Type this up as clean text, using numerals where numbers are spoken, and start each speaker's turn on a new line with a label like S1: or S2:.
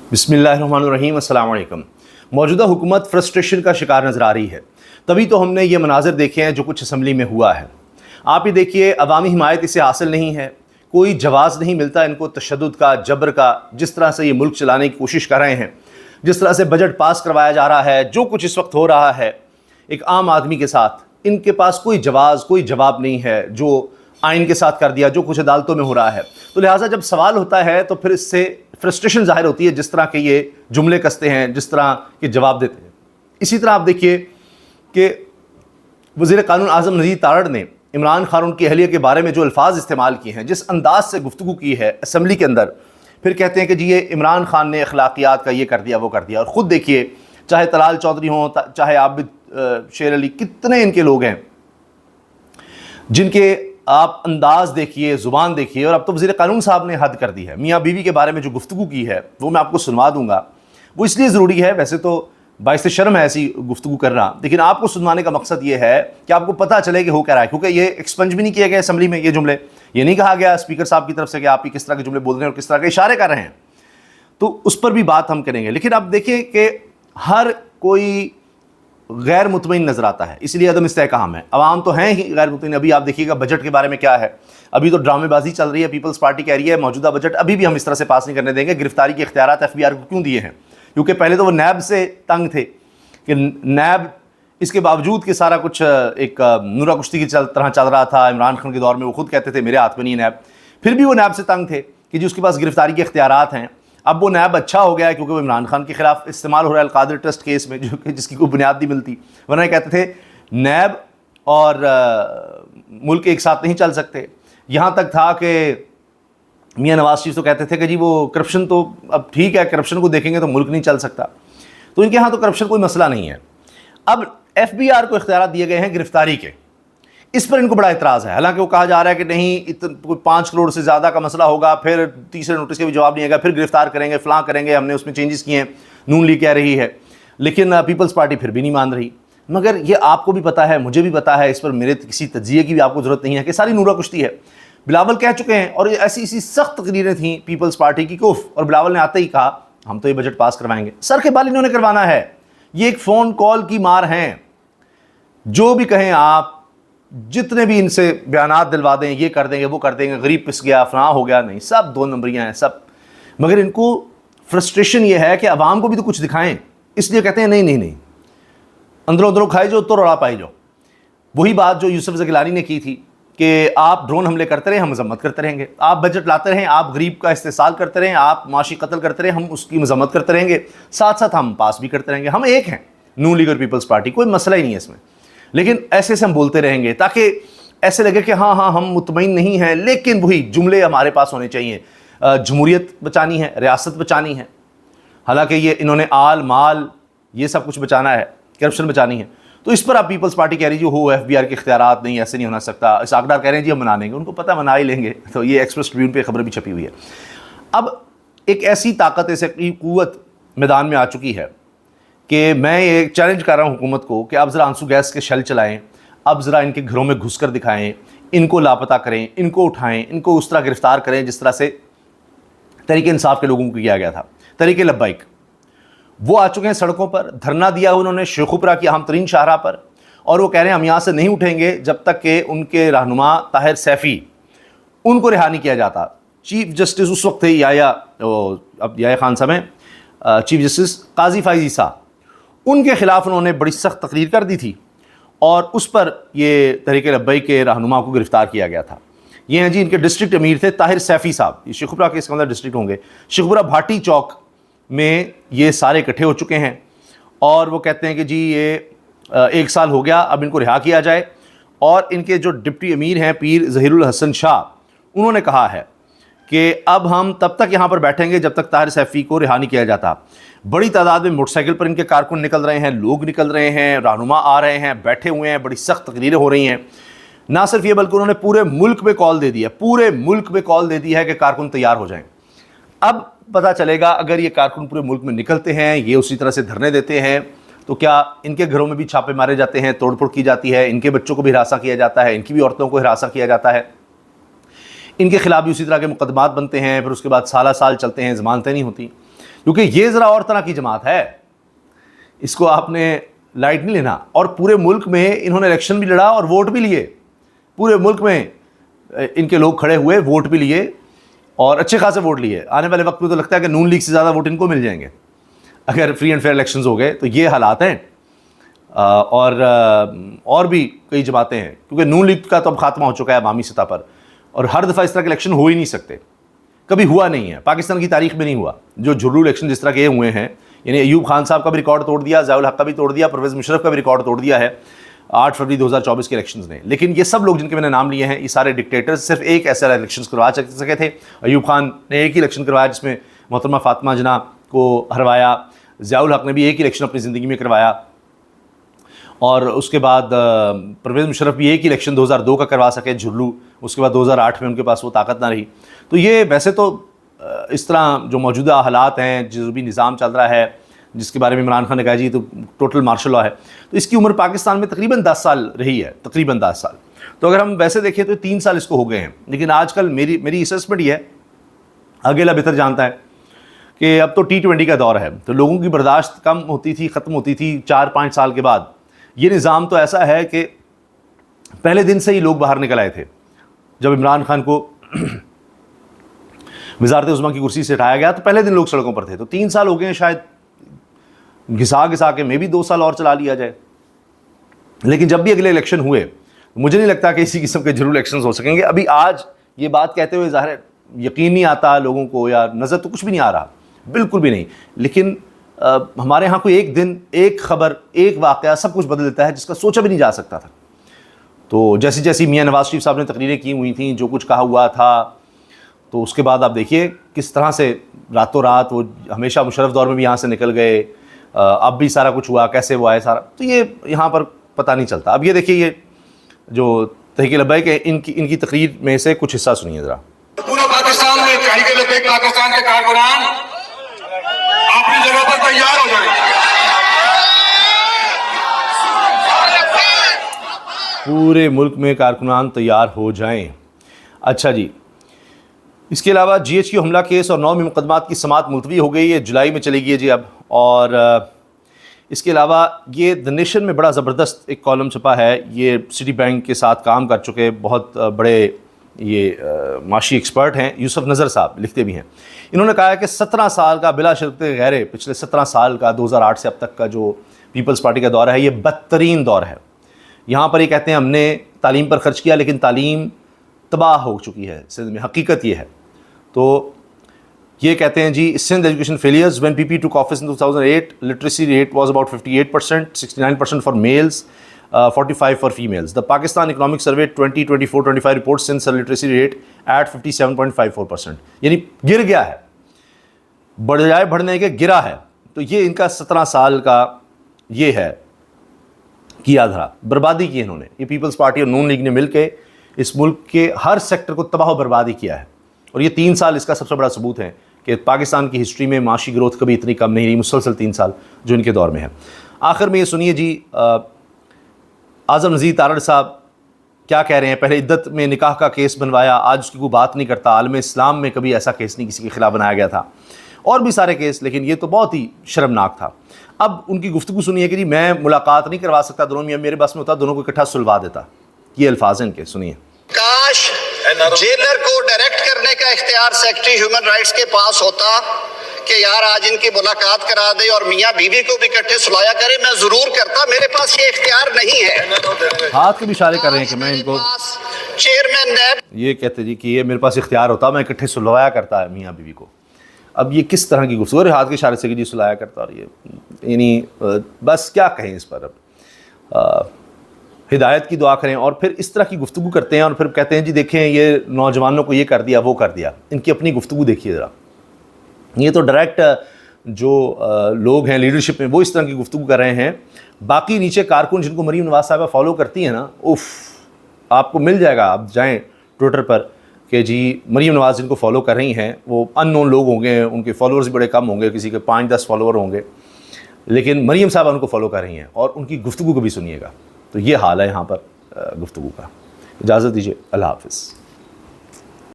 S1: बिस्मिल्लाहिर्रहमानिर्रहीम, अस्सलाम वालेकुम। मौजूदा हुकूमत फ्रस्ट्रेशन का शिकार नज़र आ रही है। तभी तो हमने ये मनाज़र देखे हैं जो कुछ असम्बली में हुआ है। आप ही देखिए, अवामी हिमायत इसे हासिल नहीं है, कोई जवाज़ नहीं मिलता इनको तशद्दुद का, जबर का। जिस तरह से ये मुल्क चलाने की कोशिश कर रहे हैं, जिस तरह से बजट पास करवाया जा रहा है, जो कुछ इस वक्त हो रहा है एक आम आदमी के साथ, इनके पास कोई जवाज़, कोई जवाब नहीं है। जो आइन के साथ कर दिया, जो कुछ अदालतों में हो रहा है, तो लिहाजा जब सवाल होता है तो फिर इससे फ्रस्ट्रेशन जाहिर होती है, जिस तरह के ये जुमले कसते हैं, जिस तरह के जवाब देते हैं। इसी तरह आप देखिए कि वज़ीर कानून आज़म नज़ीर तारड़ ने इमरान खान उनकी अहलिया के बारे में जो अल्फाज इस्तेमाल किए हैं, जिस अंदाज से गुफ्तगू की है असम्बली के अंदर, फिर कहते हैं कि जी ये इमरान खान ने अखलाकियात का ये कर दिया, वो कर दिया। और ख़ुद देखिए, चाहे तलाल चौधरी हों, चाहे आबिद शेर अली, कितने इनके लोग हैं जिनके आप अंदाज़ देखिए, ज़ुबान देखिए। और अब तो वज़ीर कानून साहब ने हद कर दी है। मियाँ बीवी के बारे में जो गुफ्तगू की है वो मैं आपको सुनवा दूँगा। वो इसलिए ज़रूरी है, वैसे तो बाइस शर्म है ऐसी गुफ्तगू करना, लेकिन आपको सुनवाने का मकसद ये है कि आपको पता चले कि हो क्या रहा है। क्योंकि ये एक्सपंज भी नहीं किया गया असम्बली में, ये जुमले ये नहीं कहा गया स्पीकर साहब की तरफ से कि आप ही किस तरह के जुमले बोल रहे हैं और किस तरह के इशारे कर रहे हैं, तो उस पर भी बात हम करेंगे। लेकिन अब देखिए कि हर कोई गैर मुतमईन नज़र आता है, इसलिए अदम इस्तेहकाम है। अवाम तो हैं ही गैर मुतमईन। अभी आप देखिएगा बजट के बारे में क्या है, अभी तो ड्रामेबाजी चल रही है। पीपल्स पार्टी कह रही है मौजूदा बजट अभी भी हम इस तरह से पास नहीं करने देंगे। गिरफ्तारी के इख्तियारात FBI को क्यों दिए हैं? क्योंकि पहले तो वो नैब से तंग थे कि नैब, इसके बावजूद कि सारा कुछ एक नूरा कुश्ती की तरह चल रहा था इमरान खान के दौर में, वो खुद कहते थे मेरे हाथ में नहीं नैब, फिर भी वो नैब से तंग थे कि जी उसके पास गिरफ्तारी के इख्तियारात हैं। अब वो नैब अच्छा हो गया है क्योंकि वो इमरान खान के खिलाफ इस्तेमाल हो रहा है अलकादर ट्रस्ट केस में, जो कि जिसकी कोई बुनियाद नहीं मिलती। वरना ये कहते थे नैब और मुल्क एक साथ नहीं चल सकते। यहाँ तक था कि मियाँ नवाज शरीफ तो कहते थे कि जी वो करप्शन तो अब ठीक है, करप्शन को देखेंगे तो मुल्क नहीं चल सकता। तो इनके यहाँ तो करप्शन कोई मसला नहीं है। अब FBI को इख्तियार दिए गए हैं गिरफ्तारी के, इस पर इनको बड़ा इतराज़ है। हालांकि वो कहा जा रहा है कि नहीं, कोई 5 करोड़ से ज़्यादा का मसला होगा, फिर तीसरे नोटिस के भी जवाब नहीं आएगा, फिर गिरफ्तार करेंगे, फलां करेंगे, हमने उसमें चेंजेस किए हैं, नून लीग कह रही है। लेकिन पीपल्स पार्टी फिर भी नहीं मान रही। मगर ये आपको भी पता है, मुझे भी पता है, इस पर मेरे किसी तज्जिए की भी आपको ज़रूरत नहीं है कि सारी नूरा कुश्ती है। बिलावल कह चुके हैं और ऐसी इसी सख्त तकरीरें थी पीपल्स पार्टी की कुफ, और बिलावल ने आते ही कहा हम तो ये बजट पास करवाएंगे। सर के बाल इन्होंने करवाना है। ये एक फ़ोन कॉल की मार हैं। जो भी कहें आप, जितने भी इनसे बयानात दिलवा दें, ये कर देंगे, वो कर देंगे, गरीब पिस गया, फलां हो गया, नहीं, सब 2 नंबरियाँ हैं सब। मगर इनको फ्रस्ट्रेशन ये है कि अवाम को भी तो कुछ दिखाएं, इसलिए कहते हैं नहीं नहीं नहीं, अंदरों अंदरों खाई जो तो रौला पाई जो। वही बात जो यूसुफ ज़गिलानी ने की थी कि आप ड्रोन हमले करते रहें, हम मजम्मत करते रहेंगे। आप बजट लाते रहें, आप गरीब का इस्तेसाल करते रहें, आप माशी कत्ल करते रहें, हम उसकी मजम्मत करते रहेंगे, साथ साथ हम पास भी करते रहेंगे। हम एक हैं, नून लीग और पीपल्स पार्टी, कोई मसला ही नहीं है इसमें। लेकिन ऐसे से हम बोलते रहेंगे ताकि ऐसे लगे कि हाँ हाँ हम मुतमईन नहीं हैं, लेकिन वही जुमले हमारे पास होने चाहिए। जमहूरियत बचानी है, रियासत बचानी है। हालांकि ये इन्होंने आल माल ये सब कुछ बचाना है, करप्शन बचानी है। तो इस पर आप पीपल्स पार्टी कह रही जी हो FBI के इख्तियारात नहीं, ऐसे नहीं होना सकता। इस आगदार कह रहे हैं जी हम मना लेंगे, उनको पता मना ही लेंगे। तो ये एक्सप्रेस ट्रिब्यून पे खबर भी छपी हुई है। अब एक ऐसी ताकत, ऐसी क़ुव्वत मैदान में आ चुकी है कि मैं ये चैलेंज कर रहा हूँ हुकूमत को कि आप ज़रा आंसू गैस के शेल चलाएं, अब ज़रा इनके घरों में घुस कर दिखाएँ, इनको लापता करें, इनको उठाएँ, इनको उस तरह गिरफ़्तार करें जिस तरह से तहरीक इंसाफ के लोगों को किया गया था। तहरीक लब्बैक वो आ चुके हैं सड़कों पर, धरना दिया उन्होंने शेखुपुरा की अहम तरीन शाहराह पर, और वो कह रहे हैं हम यहाँ से नहीं उठेंगे जब तक कि उनके रहनुमा ताहिर सैफ़ी, उनको रिहा नहीं किया जाता। चीफ जस्टिस उस वक्त थे याया, अब याया खान साहब हैं, चीफ जस्टिस काजी फ़ाइज़ ईसा, उनके ख़िलाफ़ उन्होंने बड़ी सख्त तकरीर कर दी थी और उस पर ये तहरीक लब्बैक के रहनुमा को गिरफ़्तार किया गया था। ये हैं जी इनके डिस्ट्रिक्ट अमीर थे ताहिर सैफ़ी साहब, ये शेखुपुरा के इसके अंदर डिस्ट्रिक्ट होंगे। शेखुपुरा भाटी चौक में ये सारे इकट्ठे हो चुके हैं और वो कहते हैं कि जी ये 1 साल हो गया, अब इनको रिहा किया जाए। और इनके जो डिप्टी अमीर हैं पीर ज़हीरुल हसन शाह, उन्होंने कहा है कि अब हम तब तक यहाँ पर बैठेंगे जब तक ताहिर सैफ़ी को रिहा नहीं किया जाता। बड़ी तादाद में मोटरसाइकिल पर इनके कारकुन निकल रहे हैं, लोग निकल रहे हैं, रहनुमा आ रहे हैं, बैठे हुए हैं, बड़ी सख्त तकरीरें हो रही हैं। ना सिर्फ ये बल्कि उन्होंने पूरे मुल्क में कॉल दे दी है, पूरे मुल्क में कॉल दे दी है कि कारकुन तैयार हो जाएं। अब पता चलेगा अगर ये कारकुन पूरे मुल्क में निकलते हैं, ये उसी तरह से धरने देते हैं, तो क्या इनके घरों में भी छापे मारे जाते हैं, तोड़फोड़ की जाती है, इनके बच्चों को भी हिरासा किया जाता है, इनकी भी औरतों को हिरासा किया जाता है, इनके खिलाफ भी उसी तरह के मुकदमात बनते हैं, फिर उसके बाद साल चलते हैं, ज़मानतें नहीं होती। क्योंकि ये ज़रा और तरह की जमात है, इसको आपने लाइट नहीं लेना। और पूरे मुल्क में इन्होंने इलेक्शन भी लड़ा और वोट भी लिए, पूरे मुल्क में इनके लोग खड़े हुए, वोट भी लिए और अच्छे खासे वोट लिए। आने वाले वक्त में तो लगता है कि नून लीग से ज़्यादा वोट इनको मिल जाएंगे अगर फ्री एंड फेयर इलेक्शंस हो गए। तो ये हालात हैं। और भी कई जमातें हैं, क्योंकि नून लीग का तो अब खात्मा हो चुका है अवामी सतह पर, और हर दफ़ा इस तरह के इलेक्शन हो ही नहीं सकते, कभी हुआ नहीं है, पाकिस्तान की तारीख में नहीं हुआ जो झुर्रू इलेक्शन जिस तरह के हुए हैं। यानी अयूब खान साहब का भी रिकॉर्ड तोड़ दिया, ज़ियाउल हक का भी तोड़ दिया, परवेज़ मुशर्रफ का भी रिकॉर्ड तोड़ दिया है 8 फरवरी 2024 के इलेक्शंस ने। लेकिन ये सब लोग जिनके मैंने नाम लिए हैं, ये सारे डिक्टेटर्स सिर्फ एक ऐसा इलेक्शन करवा सके थे। अयूब खान ने एक ही इलेक्शन करवाया जिसमें मोहतरमा फातिमा जना को हरवाया, ज़ियाउल हक ने भी एक ही इलेक्शन अपनी ज़िंदगी में करवाया, और उसके बाद परवेज़ मुशर्रफ भी एक ही इलेक्शन 2002 का करवा सके झुर्रू, उसके बाद 2008 में उनके पास वो ताकत ना रही। तो ये वैसे तो इस तरह जो मौजूदा हालात हैं, जो भी निज़ाम चल रहा है, जिसके बारे में इमरान खान ने कहा जी तो टोटल मार्शल लॉ है, तो इसकी उम्र पाकिस्तान में तकरीबन 10 साल रही है, तकरीबन 10 साल। तो अगर हम वैसे देखें तो 3 साल इसको हो गए हैं। लेकिन आजकल मेरी असेसमेंट ये है, अगेला बेहतर जानता है कि अब तो T20 का दौर है, तो लोगों की बर्दाश्त कम होती थी, ख़त्म होती थी 4-5 साल के बाद। ये निज़ाम तो ऐसा है कि पहले दिन से ही लोग बाहर निकल आए थे। जब इमरान खान को वज़ारत उज़्मा की कुर्सी से हटाया गया तो पहले दिन लोग सड़कों पर थे। तो 3 साल हो गए हैं, शायद घिसा के में भी 2 साल और चला लिया जाए। लेकिन जब भी अगले इलेक्शन हुए, मुझे नहीं लगता कि इसी किस्म के जरूर इलेक्शन हो सकेंगे। अभी आज ये बात कहते हुए ज़ाहिर यकीन नहीं आता लोगों को, या नज़र तो कुछ भी नहीं आ रहा, बिल्कुल भी नहीं। लेकिन हमारे यहाँ कोई एक दिन, एक खबर, एक वाक़या सब कुछ बदल देता है जिसका सोचा भी नहीं जा सकता था। तो जैसी जैसी मियाँ नवाज़ शरीफ साहब ने तकरीरें की हुई थी, जो कुछ कहा हुआ था, तो उसके बाद आप देखिए किस तरह से रातों रात वो हमेशा मुशर्रफ दौर में भी यहाँ से निकल गए, अब भी सारा कुछ हुआ, कैसे वो आए सारा, तो ये यहाँ पर पता नहीं चलता। अब ये देखिए, ये जो तहरीक लब्बैक है, इनकी तकरीर में से कुछ हिस्सा सुनिए ज़रा।
S2: पूरा पाकिस्तान में तहरीक लब्बैक पाकिस्तान के कारकुनान अपनी जगह पर तैयार हो जाए।
S1: पूरे मुल्क में कारकुनान तैयार हो जाएं। अच्छा जी, इसके अलावा GHQ हमला केस और 9 में मुकदमात की समाअत मुलतवी हो गई है, जुलाई में चली गई है जी अब। और इसके अलावा ये द नेशन में बड़ा ज़बरदस्त एक कॉलम छपा है, ये सिटी बैंक के साथ काम कर चुके बहुत बड़े ये माशी एक्सपर्ट हैं, यूसुफ नज़र साहब लिखते भी हैं। इन्होंने कहा है कि 17 साल का बिला शर्त गैर, पिछले 17 साल का 2008 से अब तक का जो पीपल्स पार्टी का दौर है, ये बदतरीन दौर है। यहाँ पर ये कहते हैं हमने तालीम पर ख़र्च किया, लेकिन तालीम तबाह हो चुकी है सिंध में, हकीकत ये है। तो ये कहते हैं जी, Sindh education failures when PP took office in 2008, literacy rate was about 58%, 69% for males, 45 for females. The Pakistan Economic Survey 2024-25 reports Sindh's literacy rate at 57.54%, यानी गिर गया है, बजाय बढ़ने के गिरा है। तो ये इनका 17 साल का ये है किया धरा, बर्बादी की इन्होंने, ये पीपल्स पार्टी और नून लीग ने मिलकर इस मुल्क के हर सेक्टर को तबाह बर्बादी किया है। और ये 3 साल इसका सबसे बड़ा सबूत है कि पाकिस्तान की हिस्ट्री में माशी ग्रोथ कभी इतनी कम नहीं रही, मुसलसल 3 साल जो इनके दौर में है। आखिर में ये सुनिए जी, आज़म नज़ीर तारड़ साहब क्या कह रहे हैं। पहले इद्दत में निकाह का केस बनवाया, आज उसकी कोई बात नहीं करता। आलम इस्लाम में कभी ऐसा केस नहीं किसी के खिलाफ बनाया गया था, और भी सारे केस, लेकिन ये तो बहुत ही शर्मनाक था। अब उनकी गुफ्तगू सुनिए कि जी मैं मुलाकात नहीं करवा सकता दोनों में, मेरे बस में होता दोनों को इकट्ठा सुलवा देता। ये अल्फाज हैं इनके, सुनिए।
S3: काश जेलर को डायरेक्ट करने का इख्तियार सेक्रेटरी ह्यूमन राइट्स के पास होता कि यार आज इनकी मुलाकात करा दे और मियाँ बीवी को भी इकट्ठे सुलाया करे, मैं जरूर करता। मेरे पास ये इख्तियार नहीं है।
S1: हाथ के भी इशारे कर रहे हैं कि मैं इनको,
S3: चेयरमैन नैब
S1: ये कहते जी कि ये मेरे पास इख्तियार होता, मैं इकट्ठे सुलवाया करता है मियाँ बीवी को। अब ये किस तरह की गुफ्तगू, हाथ के इशारे से कि जी सुलाया करता, और ये यानी बस क्या कहें इस पर। अब हिदायत की दुआ करें, और फिर इस तरह की गुफ्तगू करते हैं और फिर कहते हैं जी देखें ये नौजवानों को ये कर दिया, वो कर दिया। इनकी अपनी गुफ्तगू देखिए ज़रा। ये तो डायरेक्ट जो लोग हैं लीडरशिप में वो इस तरह की गुफ्तगू कर रहे हैं। बाकी नीचे कारकुन जिनको मरीम नवाज़ साहबा फॉलो करती हैं ना, उफ़, आपको मिल जाएगा, आप जाएँ ट्विटर पर कि जी मरीम नवाज़ जिनको फॉलो कर रही हैं वो अननोन लोग होंगे, उनके फॉलोअर्स बड़े कम होंगे, किसी के 5-10 फॉलोअर होंगे, लेकिन मरीम साहबा उनको फॉलो कर रही हैं, और उनकी गुफ्तगू को भी सुनिएगा। तो ये हाल है यहाँ पर गुफ्तगू का। इजाज़त दीजिए, अल्लाह हाफ़िज़।